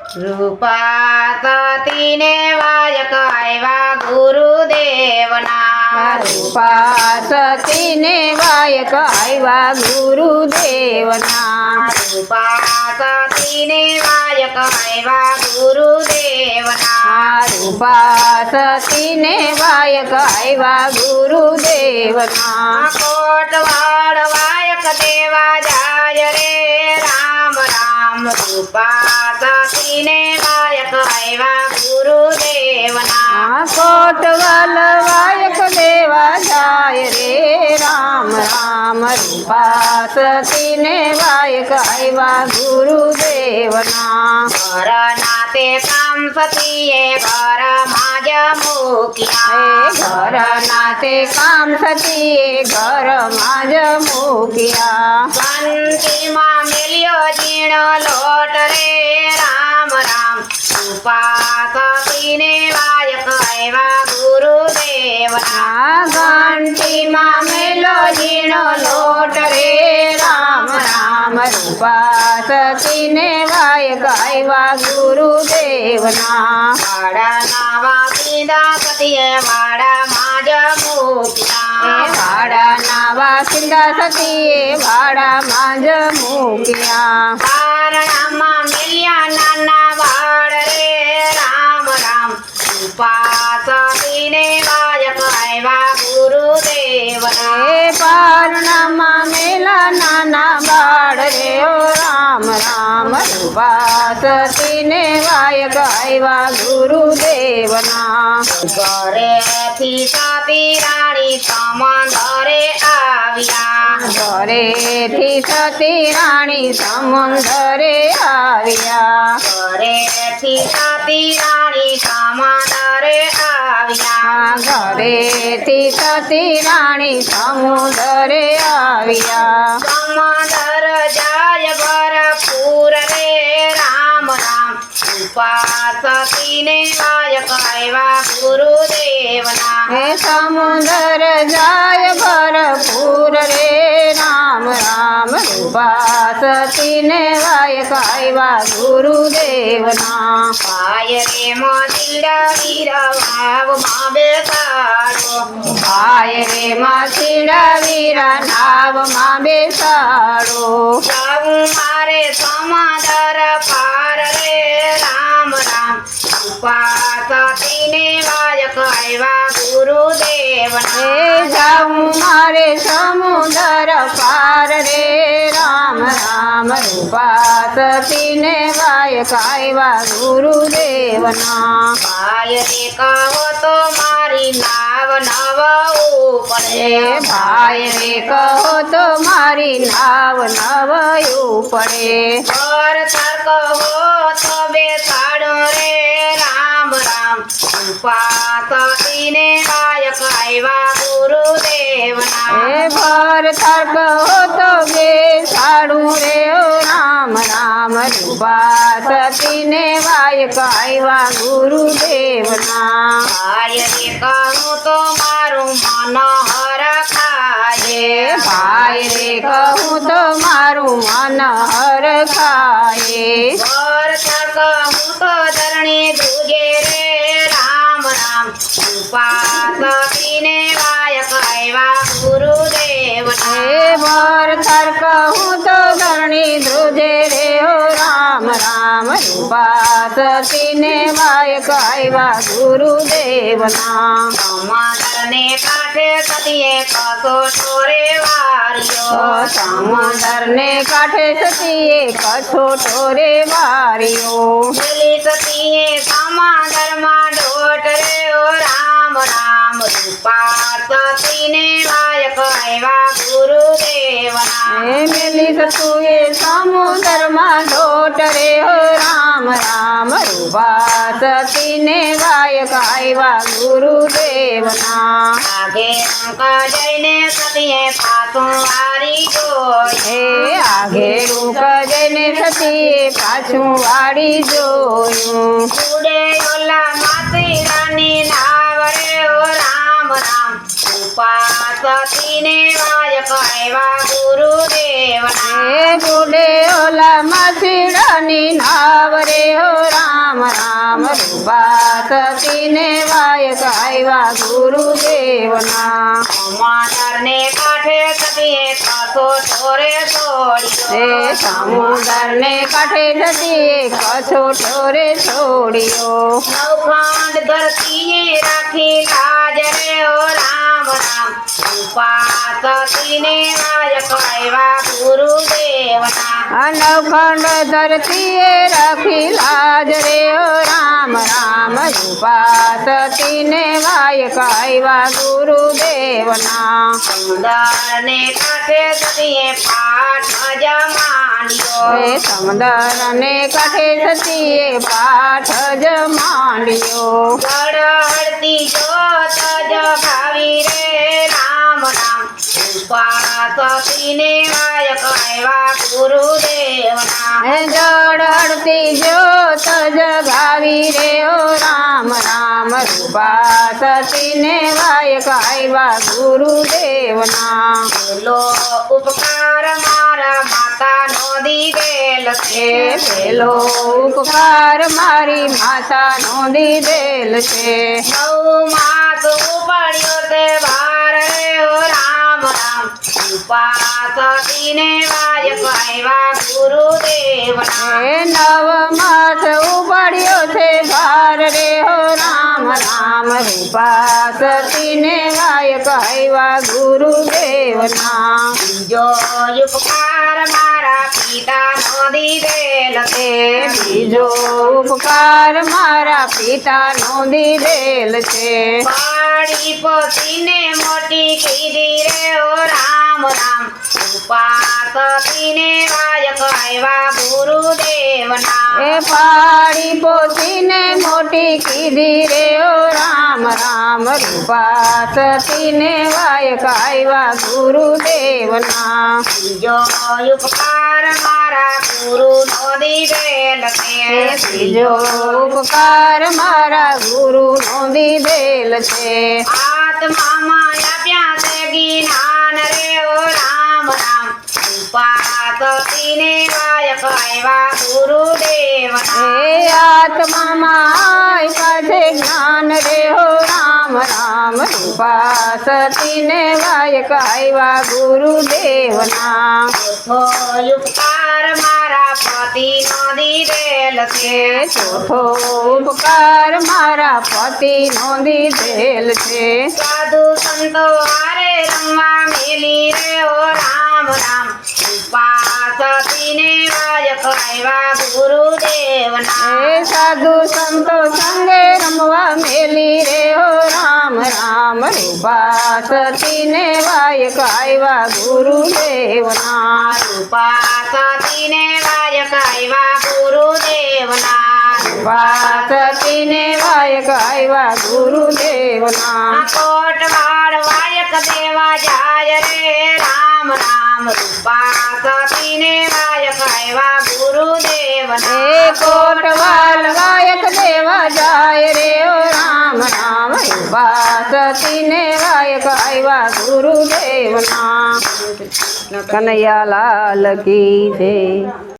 રૂપા સતીને વાયક આવ્યા ગુરુદેવના રૂપા સતીને વાયક આવ્યા ગુરુદેવના રૂપા સતીને વાયક આવ્યા ગુરુદેવના રૂપા સતીને વાયક આવ્યા ગુરુદેવના કોટવાડ વાયક દેવા જાય રે રામ રામ રૂપા સતીને વાયક આવ્યા ગુરુદેવના કોટવાલ વાયક દેવા જાય રે રામ રામ રૂપા સતીને વાયક આવ્યા ગુરુદેવના ઘરના તે કામ સતીએ ઘરમાં જ મૂક્યા ઘરના તે કામ સતીએ ઘરમાં જ મૂક્યા શાંતિમાં મેલ્યો ઝીણો લોટ રે રામ રામ રૂપા સતીને વાયક આવ્યા ગુરુદેવના ઘંટીમાં મેલો ઝીણો લોટ રે રામ રામ રૂપા સતીને વાયક આવ્યા ગુરુદેવના વાડાના વાસિંદા સતીએ વાડામાં જ મૂક્યા વાડાના વાસિંદા સતીએ વાડામાં જ મૂક્યા પારણામાં મેલ્યા નાના વાડ રે રામ રામ રૂપા સતીને વાયક આવ્યા ગુરુદેવના પારણામાં મેલા નાના બાળ રે ઓ રામ રામ રૂપા સતીને વાયક આવ્યા ગુરુદેવના ઘરેથી સતી રાણી સમંદરે આવ્યા ઘરેથી સતી રાણી સમંદરે આવ્યા ઘરેથી સતી રાણી સમંદરે આવ્યા ઘરેથી સતી રાણી સમુદરે આવ્યા સમંદર જાય ભરપૂર રે રામ રામ રૂપા સતીને વાયક આવ્યા ગુરુદેવના સમુદર જાય ભરપૂર રે રામ રામ રૂપા સતીને વાયક આવ્યા ગુરુદેવના ભાઈ રે મોતીડા વીર વાવમાં બેસાડો ભાઈ રે માસીડા વીરા નાવમાં બેસાડો જાવું મારે સમંદર પાર રે રામ રામ રૂપા સતીને વાયક આવ્યા ગુરુદેવના જાઉં મારે સમુદર પાર રે રામ રામ રૂપા સતીને વાયક આવ્યા ગુરુદેવના ભાઈ રે કહો તો મારી નાવ નવ પડે ભાઈ રે કહો તો મારી નાવ નવયું પડે ઘર થર કહો તો બેસાડો રે રામ રામ રૂપા સતીને વાયક આવ્યા ગુરુદેવના ભર થર કહો તો બેસાડું રે ઓ રામ રામ રૂપા સતીને વાયક આવ્યા ગુરુદેવના ભાઈ રે કહું તો મારું મન હરખાય ભાઈ રે કહું તો મારું મન હરખાય ઘર થર કહું તો ધરણી ધ્રુજે રે રામ રામ રૂપા સતીને વાયક આવ્યા ગુરુદેવના ભર થર કહું તો ધરણી ધ્રુજે રે ઓ રામ રામ રૂપા સતીને વાયક આવ્યા ગુરુદેવના સમંદરને કાંઠે સતીએ કસોટો રે વાર્યો સમંદરને કાંઠે સતીએ કછોટો રે વાર્યો પેલી સતીએ સમંદરમાં ડોટ રે ઓ રામ રામ રૂપા સતીને વાયક આવ્યા ગુરુદેવના મેલી સતુએ સમુદરમાં ઢોટ રે હો રામ રામ રૂપા સતીને વાયક આવ્યા ગુરુદેવના આગે અંકા જઈને સતીએ પાછું વારી જોઈ આઘેરું કજને સતીએ પાછું વાળી જોયું ઉડે ઓલા માતી રાની નાવ રે ઓ રામ રામ રૂપા સતીને વાયક આવ્યા ગુરુદેવના ગુડે ઓલા માસીડાની નાવ રે હો રામ રામ રૂપા સતીને વાયક આવ્યા ગુરુદેવના માતરને કાંઠે સતીએ કસો ઠોરે છોડ્યો એ સમુદરને કાંઠે સતીએ કછો ઠોરે છોડ્યો નવખંડ ધરતીએ રાખી લાજ રે ઓ રામ રામ રૂપા સતીને વાયક આવ્યા ગુરુદેવના નવખંડ ધરતીએ રાખી લાજ રે ઓ રામ રામ રૂપા સતીને વાયક આવ્યા ગુરુદેવના સુંદરને કાંઠે સતીએ પાઠ જમાડ્યો એ સમુદરને કાંઠે સતીએ પાઠ જ માંડ્યો ગળહળતી જોત જગાવી રે રામ રામ રૂપા સતીને વાયક આવ્યા ગુરુદેવના એ જળહળતી જ્યોત જગાવી રે ઓ રામ રામ રૂપા સતીને વાયક આવ્યા ગુરુદેવના પેલો ઉપકાર મારા માતાનો દીધેલ છે એ પેલો ઉપકાર મારી માતાનો દીધેલ છે નવ માસ ઉપડ્યો તે ભાર રે ઓ રામ રામ રૂપા સતીને વાયક આવ્યા ગુરુદેવના એ નવ માસ ઉપાડ્યો છે ભાર રે હો રામ રામ રૂપા સતીને વાયક આવ્યા ગુરુદેવના બીજો ઉપકાર મારા પિતાનો દીધેલ છે એ બીજો ઉપકાર મારા પિતાનો દીધેલ છે પાડી પોતીને મોટી કીધી રે ઓ રામ રામ રૂપા સતીને વાયક આવ્યા ગુરુદેવના એ પાડી પોતીને મોટી કીધી રે ઓ રામ રામ રૂપા સતીને વાયક આવ્યા ગુરુદેવના બીજો ઉપકાર મારા ગુરુનો દીધેલ છે એ ત્રીજો ઉપકાર મારા ગુરુનો દીધેલ છે આત્મામાં આપ્યા છે જ્ઞાન રે ઓ રામ રામ રૂપા સતીને વાયક આવ્યા ગુરુદેવના એ આત્મામાં આપ્યા છે જ્ઞાન રે હો રામ રામ રૂપા સતીને વાયક આવ્યા ગુરુદેવના ચોથો ઉપકાર મારા પતિનો દીધેલ છે એ ચોથો ઉપકાર મારા પતિનો દીધેલ છે સાધુ સંતો હારે રમવા મેલી રે ઓ રામ રામ રૂપા સતીને વાયક આવ્યા ગુરુદેવના એ સાધુ સંતો સંગે રમવા મેલી રે હો રામ રામ રૂપા સતીને વાયક આવ્યા ગુરુદેવના રૂપા સતીને વાયક આવ્યા ગુરુદેવના રૂપા સતીને વાયક આવ્યા ગુરુદેવના કોટવાડ વાયક દેવા જાય રે રામ રામ રૂપા સતીને વાયક આવ્યા ગુરુદેવના એ કોટવાલ વાયક દેવા જાય રે ઓ રામ રામ રૂપા સતીને વાયક આવ્યા ગુરુદેવના કનૈયાલાલ કી જય